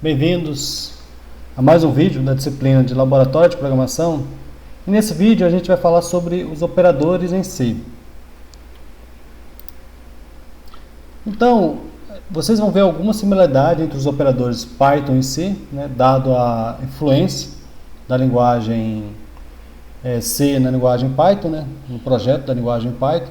Bem-vindos a mais um vídeo da disciplina de Laboratório de Programação. E nesse vídeo a gente vai falar sobre os operadores em C. Então, vocês vão ver alguma similaridade entre os operadores Python e C, né, dado a influência da linguagem C na linguagem Python, né, no projeto da linguagem Python.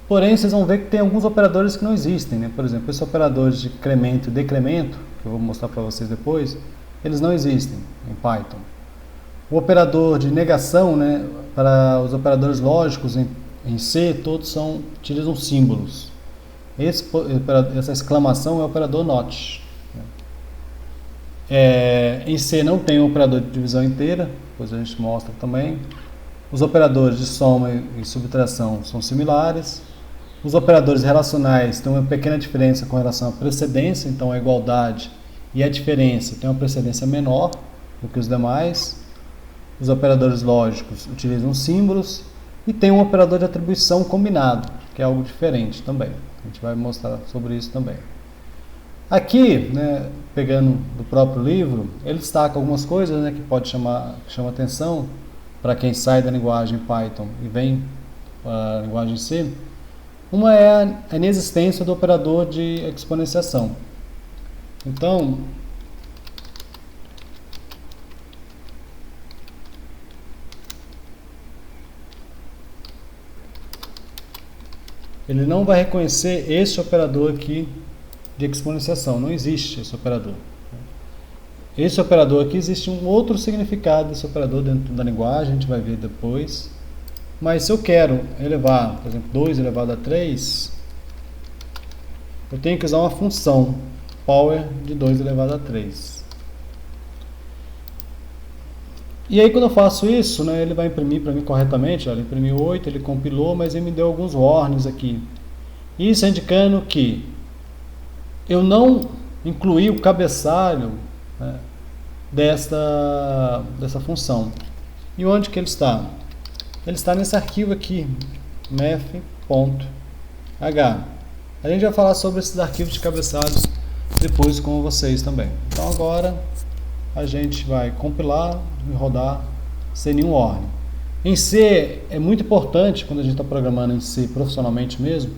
Porém, vocês vão ver que tem alguns operadores que não existem, né? Por exemplo, esses operadores de incremento e decremento, que eu vou mostrar para vocês depois, eles não existem em Python. O operador de negação, né, para os operadores lógicos em C, todos utilizam símbolos. Essa exclamação é o operador NOT. Em C não tem o operador de divisão inteira, depois a gente mostra também. Os operadores de soma e subtração são similares. Os operadores relacionais têm uma pequena diferença com relação à precedência, então a igualdade e a diferença têm uma precedência menor do que os demais. Os operadores lógicos utilizam símbolos e tem um operador de atribuição combinado, que é algo diferente também. A gente vai mostrar sobre isso também. Aqui, né, pegando do próprio livro, ele destaca algumas coisas, né, que chama atenção para quem sai da linguagem Python e vem para a linguagem C. Uma é a inexistência do operador de exponenciação. Então, ele não vai reconhecer esse operador aqui de exponenciação. Não existe esse operador. Esse operador aqui, existe um outro significado desse operador dentro da linguagem, a gente vai ver depois. Mas se eu quero elevar, por exemplo, 2 elevado a 3, eu tenho que usar uma função power de 2 elevado a 3. E aí quando eu faço isso, né, ele vai imprimir para mim corretamente. Olha, ele imprimiu 8, ele compilou, mas ele me deu alguns warnings aqui. Isso indicando que eu não incluí o cabeçalho, né, dessa função. E onde que ele está? Ele está nesse arquivo aqui, math.h. A gente vai falar sobre esses arquivos de cabeçalhos depois com vocês também. Então agora a gente vai compilar e rodar sem nenhum warning. Em C é muito importante, quando a gente está programando em C profissionalmente mesmo,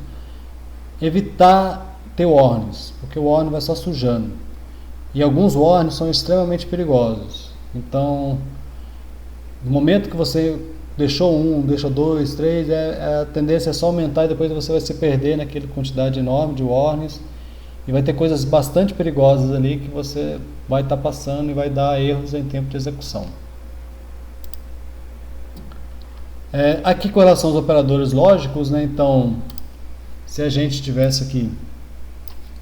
evitar ter warnings, porque o warning vai só sujando. E alguns warnings são extremamente perigosos. Então, no momento que você deixou 1, deixou 2, 3, a tendência é só aumentar e depois você vai se perder naquela quantidade enorme de warnings e vai ter coisas bastante perigosas ali que você vai estar passando e vai dar erros em tempo de execução. Aqui com relação aos operadores lógicos, né, então, se a gente tivesse aqui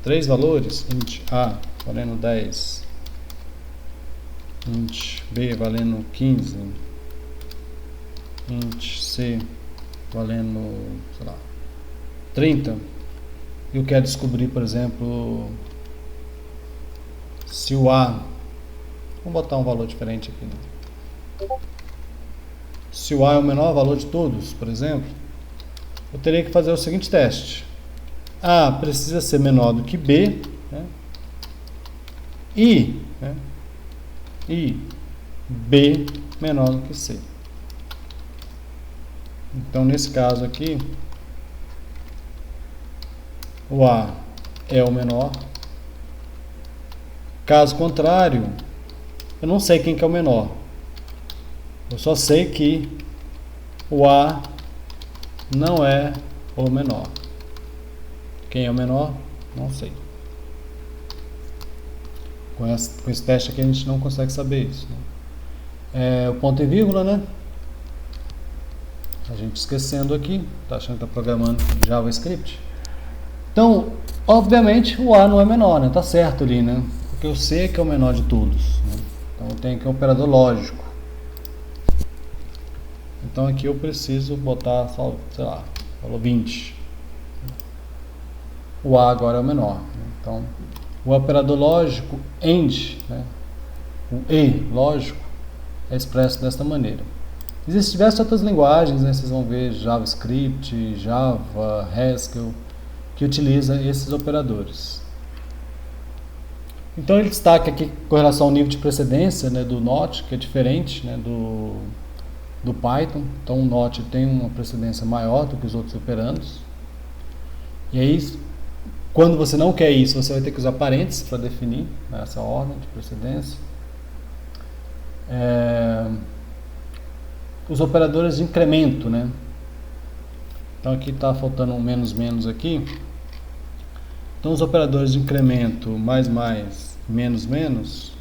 3 valores, int A valendo 10, int B valendo 15, int C valendo, sei lá, 30, eu quero descobrir, por exemplo, se o A, vamos botar um valor diferente aqui, né? Se o A é o menor valor de todos, por exemplo, eu teria que fazer o seguinte teste: A precisa ser menor do que B, né? E B menor do que C. Então, nesse caso aqui, o A é o menor. Caso contrário, eu não sei quem que é o menor. Eu só sei que o A não é o menor. Quem é o menor? Não sei. Com esse teste aqui a gente não consegue saber isso, né? O ponto e vírgula, né? A gente esquecendo aqui, tá achando que está programando JavaScript. Então, obviamente, o A não é menor, né? Tá certo ali, né? Porque eu sei que é o menor de todos, né? Então eu tenho aqui um operador lógico. Então aqui eu preciso botar só, sei lá, falou 20. O A agora é o menor, né? Então, o operador lógico AND, né? O E lógico, é expresso desta maneira. Existem diversas outras linguagens, né? Vocês vão ver JavaScript, Java, Haskell, que utiliza esses operadores. Então ele destaca aqui com relação ao nível de precedência, né, do NOT, que é diferente, né, do Python. Então o NOT tem uma precedência maior do que os outros operandos. E aí, quando você não quer isso, você vai ter que usar parênteses para definir, né, essa ordem de precedência. Os operadores de incremento, né? Então aqui está faltando um menos aqui. Então os operadores de incremento mais, menos,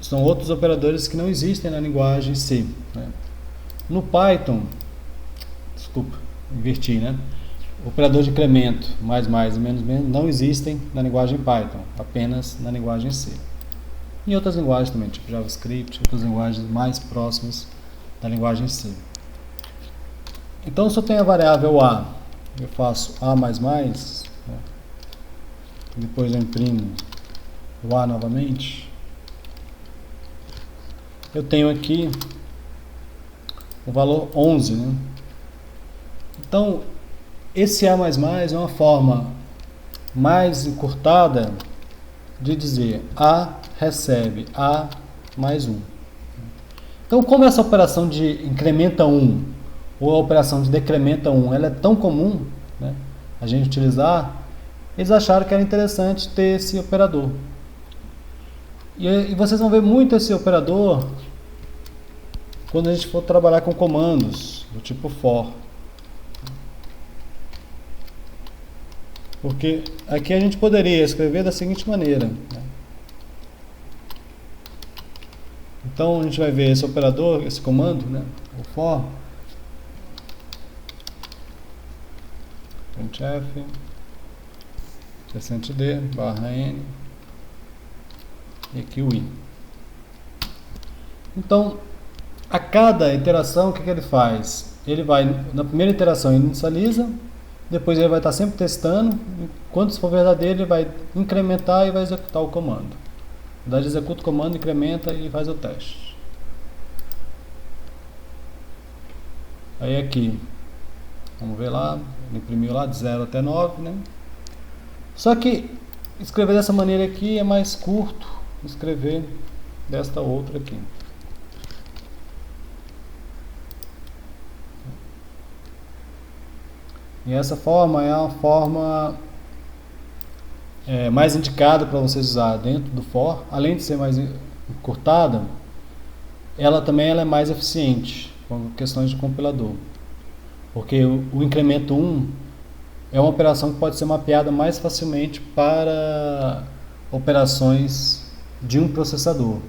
são outros operadores que não existem na linguagem C, né? No Python, desculpa, inverti, né? O operador de incremento mais e menos não existem na linguagem Python, apenas na linguagem C. E outras linguagens também, tipo JavaScript, outras linguagens mais próximas da linguagem C. Então, se eu tenho a variável A, eu faço A++, né? Depois eu imprimo o A novamente. Eu tenho aqui o valor 11, né? Então, esse A++ é uma forma mais encurtada de dizer A recebe A mais 1. Então, como essa operação de incrementa 1 ou a operação de decrementa 1 ela é tão comum, né, a gente utilizar, eles acharam que era interessante ter esse operador. E vocês vão ver muito esse operador quando a gente for trabalhar com comandos do tipo for. Porque aqui a gente poderia escrever da seguinte maneira, né? Então a gente vai ver esse operador, esse comando, né? O for printf %d /n e aqui o i. Então, a cada iteração, o que ele faz? Ele vai, na primeira iteração, inicializa, depois ele vai estar sempre testando, quando isso for verdadeiro, ele vai incrementar e vai executar o comando. Na verdade, executa o comando, incrementa e faz o teste. Aí aqui, vamos ver lá, ele imprimiu lá de 0 até 9, né? Só que escrever dessa maneira aqui é mais curto escrever desta outra aqui. E essa forma é uma forma mais indicada para vocês usar dentro do for. Além de ser mais encurtada, ela também é mais eficiente com questões de compilador. Porque o incremento 1 é uma operação que pode ser mapeada mais facilmente para operações de um processador.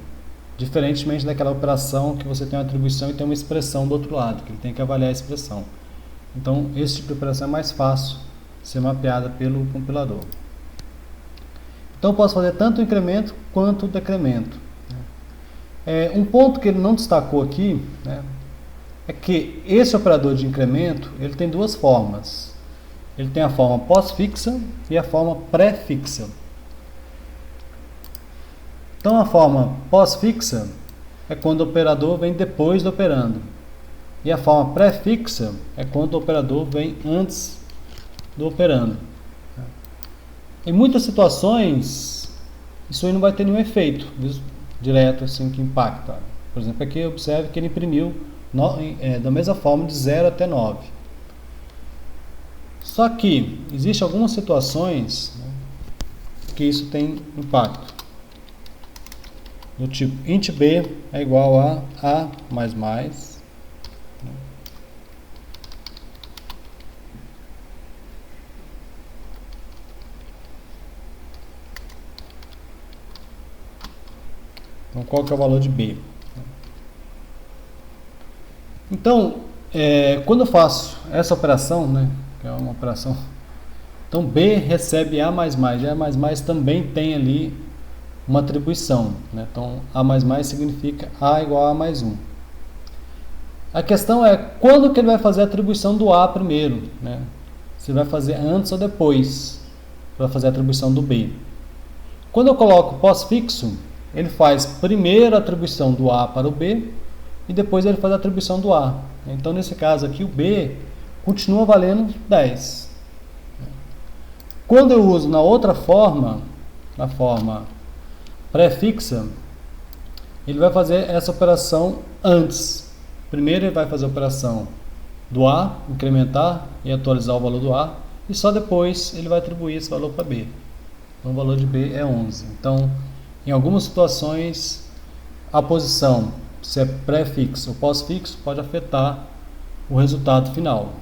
Diferentemente daquela operação que você tem uma atribuição e tem uma expressão do outro lado, que ele tem que avaliar a expressão. Então, esse tipo de operação é mais fácil ser mapeada pelo compilador. Então, eu posso fazer tanto o incremento quanto o decremento. Um ponto que ele não destacou aqui, né, é que esse operador de incremento ele tem duas formas. Ele tem a forma pós-fixa e a forma pré-fixa. Então, a forma pós-fixa é quando o operador vem depois do operando. E a forma pré-fixa é quando o operador vem antes do operando. Em muitas situações, isso aí não vai ter nenhum efeito direto assim, que impacta. Por exemplo, aqui observe que ele imprimiu da mesma forma de 0 até 9. Só que existem algumas situações, né, que isso tem impacto. Do tipo, int b é igual a a mais mais. Então, qual que é o valor de b? Então, quando eu faço essa operação, né, que é uma operação, então b recebe a mais mais, e a mais mais também tem ali uma atribuição, né? Então a mais mais significa a igual a A mais 1. A questão é quando que ele vai fazer a atribuição do a primeiro, né? Se vai fazer antes ou depois para fazer a atribuição do b. Quando eu coloco pós-fixo, ele faz primeiro a atribuição do a para o b e depois ele faz a atribuição do a. Então nesse caso aqui o b continua valendo 10. Quando eu uso na outra forma, na forma pré-fixa, ele vai fazer essa operação antes. Primeiro ele vai fazer a operação do A, incrementar e atualizar o valor do A, e só depois ele vai atribuir esse valor para B. Então o valor de B é 11. Então, em algumas situações, a posição, se é pré-fixo ou pós-fixo, pode afetar o resultado final.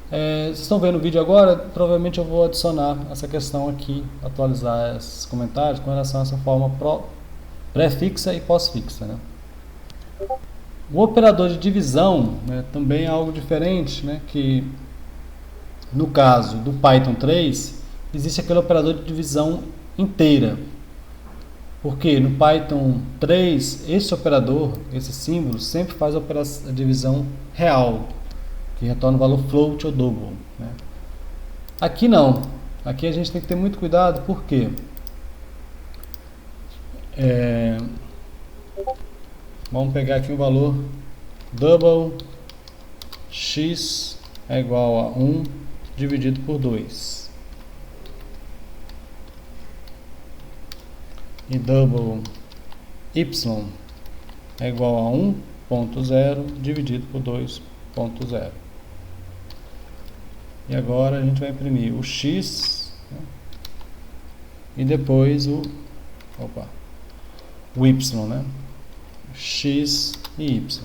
Vocês estão vendo o vídeo agora? Provavelmente eu vou adicionar essa questão aqui, atualizar esses comentários com relação a essa forma pré-fixa e pós-fixa, né? O operador de divisão, né, também é algo diferente, né, que no caso do Python 3, existe aquele operador de divisão inteira. Porque no Python 3, esse operador, esse símbolo, sempre faz a divisão real, que retorna o valor float ou double, né? Aqui não. Aqui a gente tem que ter muito cuidado, porque vamos pegar aqui o valor double x é igual a 1 dividido por 2. E double y é igual a 1.0 dividido por 2.0. E agora a gente vai imprimir o x, né, e depois o y, né? X e y.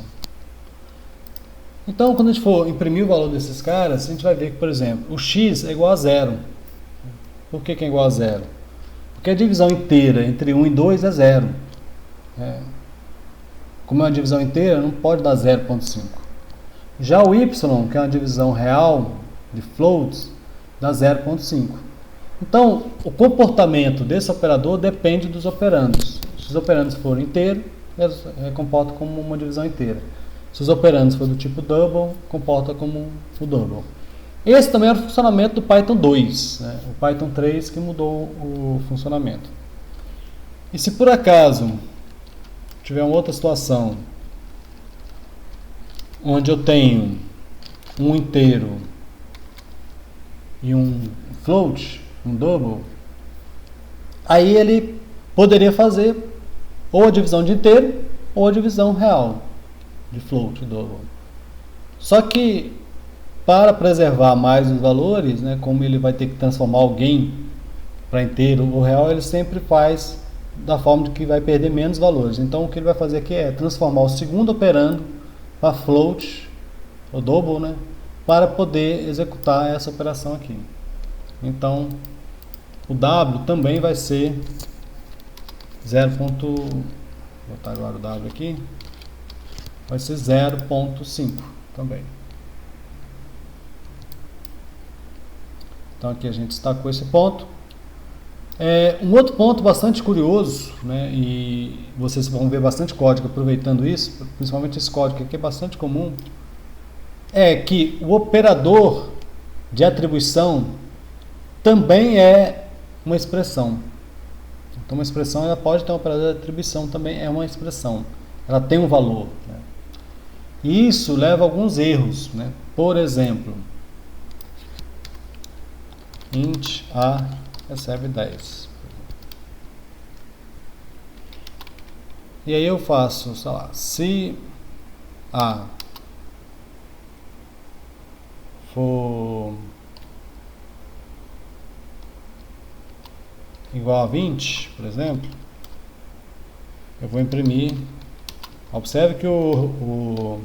Então, quando a gente for imprimir o valor desses caras, a gente vai ver que, por exemplo, o x é igual a 0. Por que é igual a 0? Porque a divisão inteira entre 1 e 2 é 0. Como é uma divisão inteira, não pode dar 0.5. Já o y, que é uma divisão real de floats, dá 0.5. Então, o comportamento desse operador depende dos operandos. Se os operandos forem inteiros, ele comporta como uma divisão inteira. Se os operandos forem do tipo double, comporta como o double. Esse também era o funcionamento do Python 2, né? O Python 3 que mudou o funcionamento. E se por acaso tiver uma outra situação onde eu tenho um inteiro e um float, um double, aí ele poderia fazer ou a divisão de inteiro ou a divisão real de float, double. Só que para preservar mais os valores, né, como ele vai ter que transformar alguém para inteiro ou real, ele sempre faz da forma de que vai perder menos valores. Então o que ele vai fazer aqui é transformar o segundo operando para float ou double, né, para poder executar essa operação aqui. Então o W também vai ser 0. Vou botar agora o W aqui. Vai ser 0.5 também. Então aqui a gente destacou esse ponto. Um outro ponto bastante curioso, né, e vocês vão ver bastante código aproveitando isso, principalmente esse código aqui é bastante comum, é que o operador de atribuição também é uma expressão. Então uma expressão ela pode ter um operador de atribuição, também é uma expressão. Ela tem um valor, né? E isso leva a alguns erros, né? Por exemplo, int a recebe 10. E aí eu faço, sei lá, se a for igual a 20, por exemplo, eu vou imprimir. Observe que o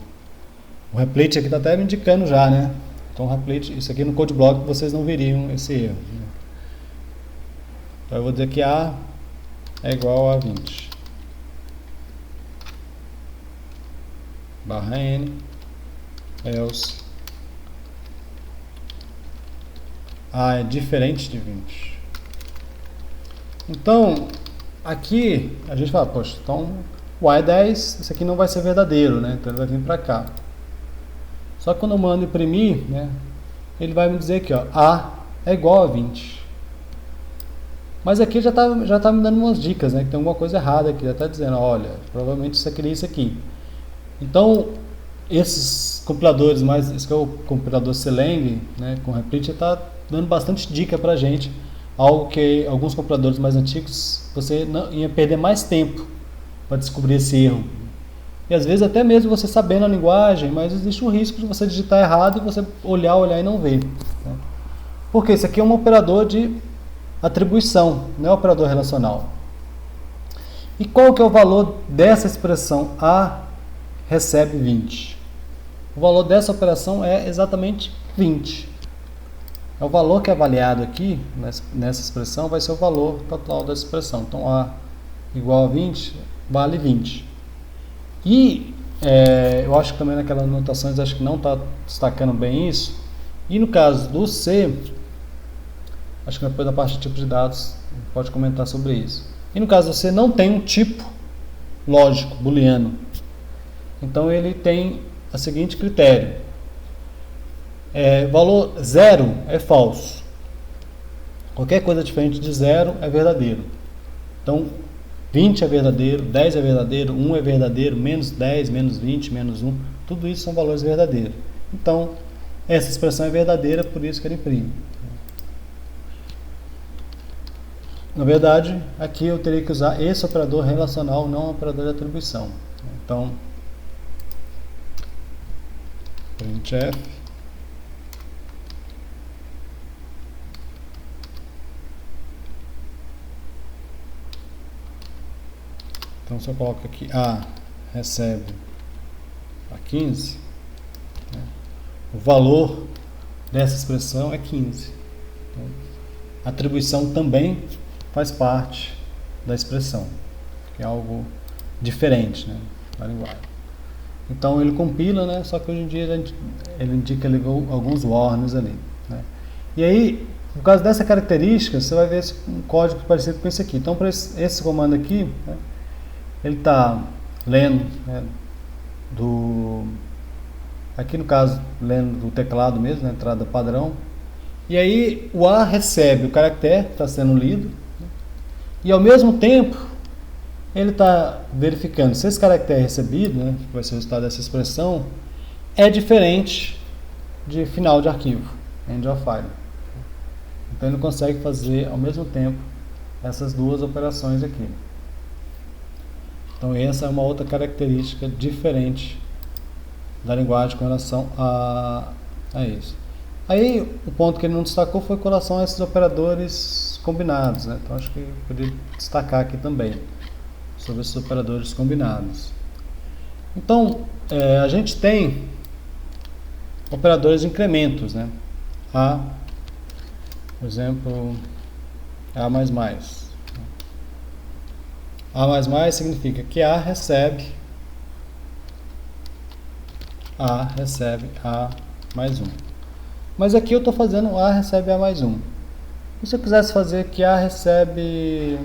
replete aqui está até me indicando já, né? Então o replete, isso aqui no code block vocês não veriam esse erro, né? Então eu vou dizer que A é igual a 20 barra N else A é diferente de 20. Então aqui a gente fala, poxa, então o A é 10, isso aqui não vai ser verdadeiro, né? Então ele vai vir para cá. Só que quando eu mando imprimir, né, ele vai me dizer aqui, ó, A é igual a 20. Mas aqui já tá me dando umas dicas, né? Que tem alguma coisa errada aqui. Já está dizendo, olha, provavelmente você queria isso aqui. Então, esses compiladores, esse que é o compilador Seleng, né, com replete, está dando bastante dica para a gente, algo que alguns compiladores mais antigos você não, ia perder mais tempo para descobrir esse erro. E às vezes até mesmo você sabendo a linguagem, mas existe um risco de você digitar errado e você olhar e não ver. Né? Porque isso aqui é um operador de atribuição, não é um operador relacional. E qual que é o valor dessa expressão A recebe 20? O valor dessa operação é exatamente 20. É o valor que é avaliado aqui, nessa expressão, vai ser o valor total dessa expressão. Então, A igual a 20, vale 20. E eu acho que também naquelas anotações, acho que não está destacando bem isso. E no caso do C, acho que depois da parte de tipo de dados, pode comentar sobre isso. E no caso do C, não tem um tipo lógico, booleano. Então, ele tem o seguinte critério. Valor 0 é falso. Qualquer coisa diferente de 0 é verdadeiro. Então, 20 é verdadeiro, 10 é verdadeiro, 1 é verdadeiro, menos 10, menos 20, menos 1, tudo isso são valores verdadeiros. Então, essa expressão é verdadeira, por isso que ela imprime. Na verdade, aqui eu teria que usar esse operador relacional, não o operador de atribuição. Então, printf então, se eu coloco aqui A recebe a 15, né, o valor dessa expressão é 15. Então, a atribuição também faz parte da expressão, que é algo diferente, né, da linguagem. Então ele compila, né, só que hoje em dia ele indica alguns warnings ali. Né. E aí, por causa dessa característica, você vai ver um código parecido com esse aqui. Então, para esse comando aqui, né, ele está lendo, né, aqui no caso, lendo do teclado mesmo, na entrada padrão. E aí o A recebe o caractere que está sendo lido, né, e ao mesmo tempo ele está verificando se esse caractere recebido, né, que vai ser o resultado dessa expressão, é diferente de final de arquivo, end of file. Então ele consegue fazer ao mesmo tempo essas duas operações aqui. Então essa é uma outra característica diferente da linguagem com relação a isso. Aí o ponto que ele não destacou foi com relação a esses operadores combinados, né? Então acho que eu poderia destacar aqui também sobre esses operadores combinados. Então a gente tem operadores de incrementos, né? A, por exemplo, A++. A++ significa que A recebe A mais 1. Mas aqui eu estou fazendo A recebe A mais 1. E se eu quisesse fazer que A recebe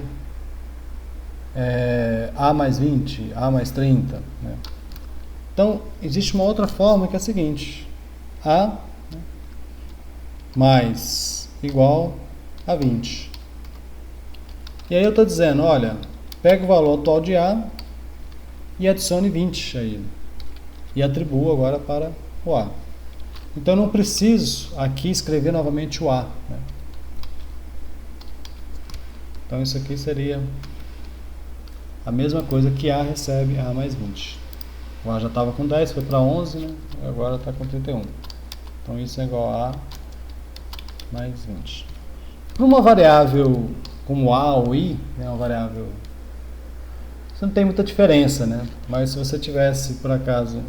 A mais 20, A mais 30, né? Então, existe uma outra forma que é a seguinte. A, né, mais igual a 20. E aí eu estou dizendo, olha, pega o valor atual de A e adicione 20 a ele. E atribuo agora para o A. Então eu não preciso aqui escrever novamente o A. Né? Então isso aqui seria a mesma coisa que A recebe A mais 20. O A já estava com 10, foi para 11, né? Agora está com 31. Então isso é igual a A mais 20. Para uma variável como A ou I, né, uma variável, isso não tem muita diferença, né? Mas se você tivesse, por acaso,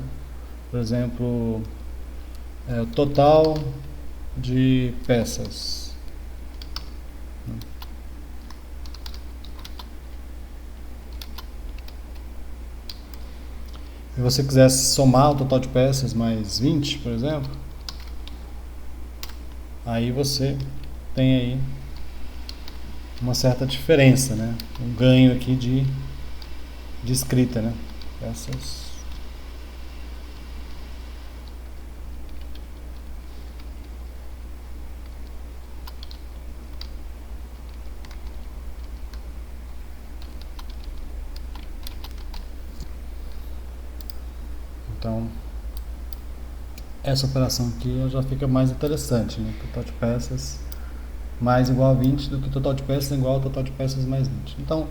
por exemplo, o total de peças, e você quisesse somar o total de peças mais 20, por exemplo, aí você tem aí uma certa diferença, né? Um ganho aqui de escrita, né? Essas. Então, essa operação aqui já fica mais interessante, né? Total de peças mais igual a 20 do que total de peças igual a total de peças mais 20. Então,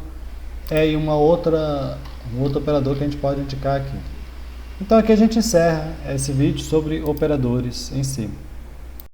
é aí um outro operador que a gente pode indicar aqui. Então aqui a gente encerra esse vídeo sobre operadores em si.